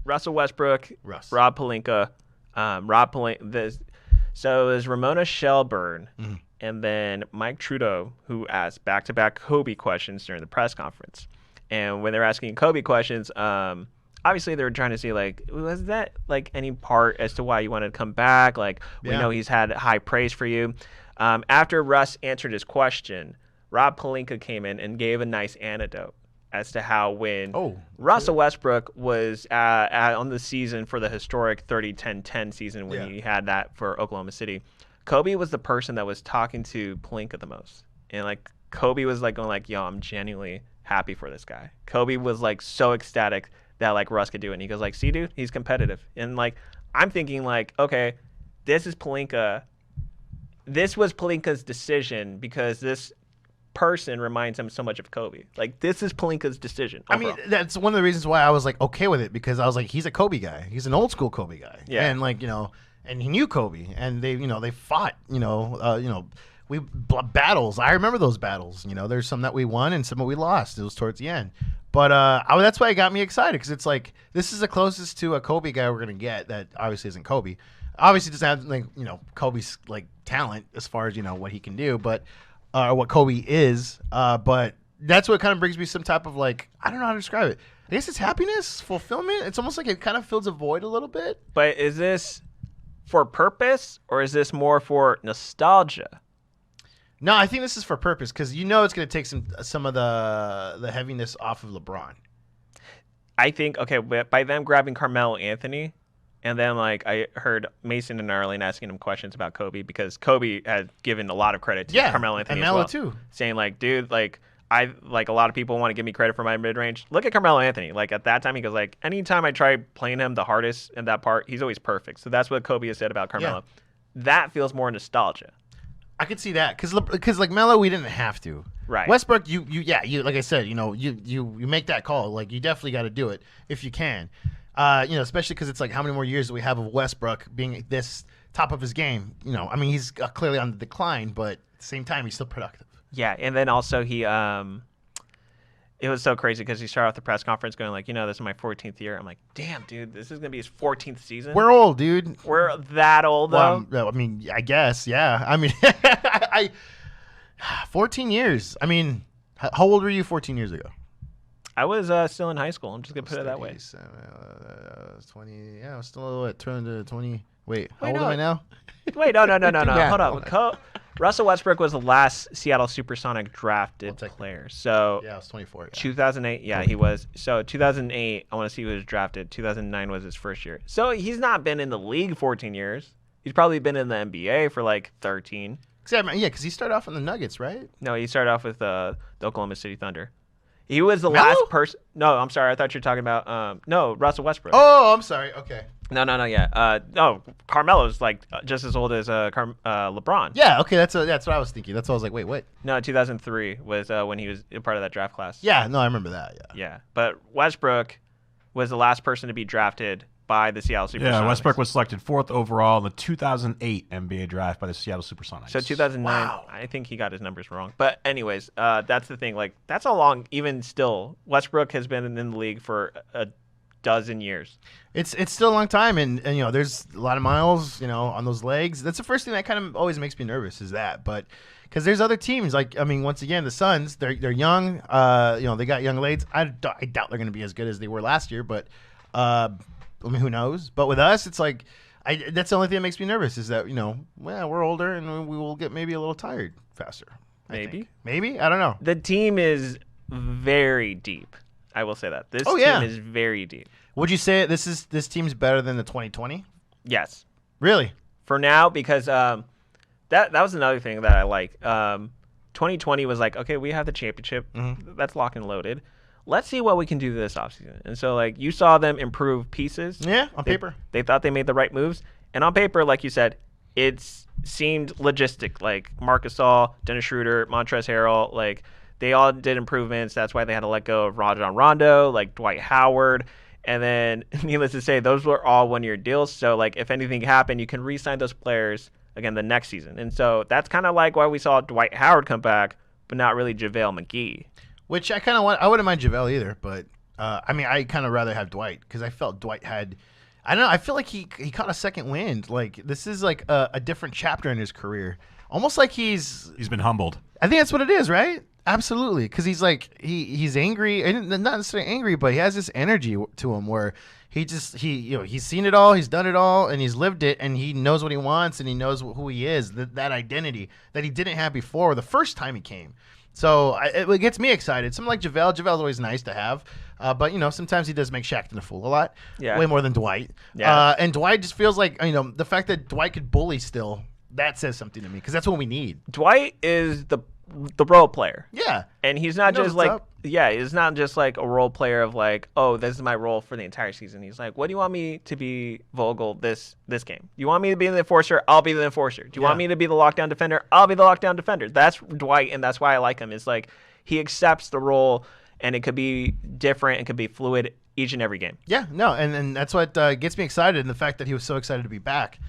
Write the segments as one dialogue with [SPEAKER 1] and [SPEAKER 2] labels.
[SPEAKER 1] Russell Westbrook,
[SPEAKER 2] Russ.
[SPEAKER 1] Rob Pelinka, so it was Ramona Shelburne, and then Mike Trudeau, who asked back-to-back Kobe questions during the press conference. And when they're asking Kobe questions, obviously they were trying to see, like, was that, like, any part as to why you wanted to come back? Like, we know he's had high praise for you. After Russ answered his question, Rob Pelinka came in and gave a nice anecdote as to how when Russell Westbrook was on the season for the historic 30-10-10 season when he had that for Oklahoma City, Kobe was the person that was talking to Pelinka the most. And, like, Kobe was, like, going, like, yo, I'm genuinely happy for this guy. Kobe was, like, so ecstatic that, like, Russ could do it. And he goes, like, see, dude, he's competitive. And, like, I'm thinking, like, okay, this is Pelinka. This was Pelinka's decision because this person reminds him so much of Kobe. Like, this is Pelinka's decision overall.
[SPEAKER 2] I mean, that's one of the reasons why I was, like, okay with it, because I was like, he's a Kobe guy. He's an old school Kobe guy.
[SPEAKER 1] Yeah.
[SPEAKER 2] And, like, and he knew Kobe, and they fought, we battles. I remember those battles. There's some that we won and some that we lost. It was towards the end. But that's why it got me excited, because it's like, this is the closest to a Kobe guy we're going to get that obviously isn't Kobe. Obviously doesn't have, like, Kobe's, like, talent as far as, what he can do, but what Kobe is. But that's what kind of brings me some type of, like, I don't know how to describe it. I guess it's happiness, fulfillment. It's almost like it kind of fills a void a little bit.
[SPEAKER 1] But is this for purpose, or is this more for nostalgia?
[SPEAKER 2] No, I think this is for purpose, because it's going to take some of the heaviness off of LeBron.
[SPEAKER 1] I think, okay, by them grabbing Carmelo Anthony, and then, like, I heard Mason and Arlene asking him questions about Kobe, because Kobe had given a lot of credit to Carmelo Anthony
[SPEAKER 2] and
[SPEAKER 1] as well,
[SPEAKER 2] too.
[SPEAKER 1] Saying, like, dude, like, a lot of people want to give me credit for my mid-range. Look at Carmelo Anthony. Like, at that time, he goes, like, anytime I try playing him the hardest in that part, he's always perfect. So that's what Kobe has said about Carmelo. Yeah. That feels more nostalgia.
[SPEAKER 2] I could see that, because like Melo, we didn't have to.
[SPEAKER 1] Right.
[SPEAKER 2] Westbrook, you like I said, you make that call. Like, you definitely got to do it if you can. Especially because it's like, how many more years do we have of Westbrook being this top of his game? I mean, he's clearly on the decline, but at the same time, he's still productive.
[SPEAKER 1] Yeah, and then also he, it was so crazy because he started off the press conference going like, this is my 14th year. I'm like, damn, dude, this is gonna be his 14th season.
[SPEAKER 2] We're old, dude.
[SPEAKER 1] We're that old, though.
[SPEAKER 2] Well, I mean, I guess, yeah. I mean, 14 years. I mean, how old were you 14 years ago?
[SPEAKER 1] I was still in high school. I'm just gonna put it that way.
[SPEAKER 2] 20. Yeah, I was still turned to 20. Wait, how old am I now?
[SPEAKER 1] Wait, no. Hold on. Russell Westbrook was the last Seattle Supersonic drafted player. So
[SPEAKER 2] yeah, I was 24. Yeah.
[SPEAKER 1] 2008. Yeah, he was. So 2008. I want to see who was drafted. 2009 was his first year. So he's not been in the league 14 years. He's probably been in the NBA for like 13.
[SPEAKER 2] Yeah, because he started off in the Nuggets, right?
[SPEAKER 1] No, he started off with the Oklahoma City Thunder. He was the last person. No, I'm sorry. I thought you were talking about Russell Westbrook.
[SPEAKER 2] Oh, I'm sorry. Okay.
[SPEAKER 1] No, yeah. No, Carmelo's like just as old as LeBron.
[SPEAKER 2] Yeah, okay, that's what I was thinking. That's why I was like, wait, what?
[SPEAKER 1] No, 2003 was when he was a part of that draft class.
[SPEAKER 2] Yeah, no, I remember that.
[SPEAKER 1] Yeah, but Westbrook was the last person to be drafted by the Seattle Supersonics.
[SPEAKER 3] Yeah, Westbrook was selected 4th overall in the 2008 NBA draft by the Seattle Supersonics.
[SPEAKER 1] So 2009, wow. I think he got his numbers wrong. But anyways, that's the thing. Like, that's how long, even still, Westbrook has been in the league for a dozen years.
[SPEAKER 2] It's still a long time, and there's a lot of miles, on those legs. That's the first thing that kind of always makes me nervous is that. But because there's other teams, like, I mean, once again, the Suns, they're young. They got young legs. I doubt they're going to be as good as they were last year, but I mean, who knows? But with us, it's like, that's the only thing that makes me nervous is that, we're older and we will get maybe a little tired faster.
[SPEAKER 1] Maybe.
[SPEAKER 2] I don't know.
[SPEAKER 1] The team is very deep. I will say that. This team is very deep.
[SPEAKER 2] Would you say this team's better than the 2020?
[SPEAKER 1] Yes.
[SPEAKER 2] Really?
[SPEAKER 1] For now, because that was another thing that I like. 2020 was like, okay, we have the championship. Mm-hmm. That's locked and loaded. Let's see what we can do this offseason. And so, like, you saw them improve pieces.
[SPEAKER 2] Yeah, on paper.
[SPEAKER 1] They thought they made the right moves. And on paper, like you said, it seemed logistic. Like, Marc Gasol, Dennis Schroeder, Montrezl Harrell, like, they all did improvements. That's why they had to let go of Rajon Rondo, like Dwight Howard. And then, needless to say, those were all one-year deals. So, like, if anything happened, you can re-sign those players, again, the next season. And so that's kind of like why we saw Dwight Howard come back, but not really JaVale McGee.
[SPEAKER 2] Which I kind of want. I wouldn't mind JaVale either, but I mean, I kind of rather have Dwight because I felt Dwight had. I don't know. I feel like he caught a second wind. Like this is like a different chapter in his career. Almost like he's
[SPEAKER 3] been humbled.
[SPEAKER 2] I think that's what it is, right? Absolutely, because he's like he's angry, and not necessarily angry, but he has this energy to him where he's seen it all, he's done it all, and he's lived it, and he knows what he wants, and he knows who he is. That identity that he didn't have before the first time he came. So it gets me excited. Something like JaVale. JaVale's always nice to have, but sometimes he does make Shaqtin a fool a lot.
[SPEAKER 1] Yeah.
[SPEAKER 2] Way more than Dwight.
[SPEAKER 1] Yeah.
[SPEAKER 2] And Dwight just feels like the fact that Dwight could bully still. That says something to me because that's what we need.
[SPEAKER 1] Dwight is the role player.
[SPEAKER 2] Yeah.
[SPEAKER 1] And he's not just like
[SPEAKER 2] up.
[SPEAKER 1] he's not just like a role player of like, oh, this is my role for the entire season. He's like, what do you want me to be, Vogel, this game? You want me to be the enforcer? I'll be the enforcer. Do you want me to be the lockdown defender? I'll be the lockdown defender. That's Dwight, and that's why I like him. It's like he accepts the role, and it could be different, it could be fluid each and every game.
[SPEAKER 2] Yeah, no, and that's what gets me excited, and the fact that he was so excited to be back.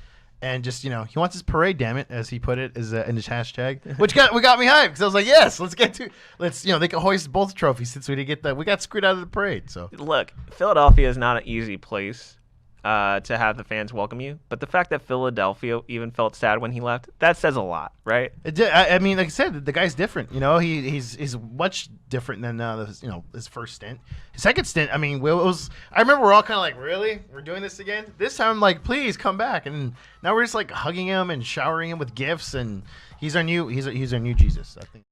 [SPEAKER 2] And just, he wants his parade, damn it, as he put it, is in his hashtag, which got me hyped because I was like, yes, they can hoist both trophies since we didn't get that. We got screwed out of the parade. So
[SPEAKER 1] look, Philadelphia is not an easy place to have the fans welcome you, but the fact that Philadelphia even felt sad when he left, that says a lot, right?
[SPEAKER 2] I mean, like I said, the guy's different. He's much different than his first stint. His second stint, I mean, I remember we're all kind of like, really, we're doing this again. This time, I'm like, please come back. And now we're just like hugging him and showering him with gifts, and he's our new Jesus, I think.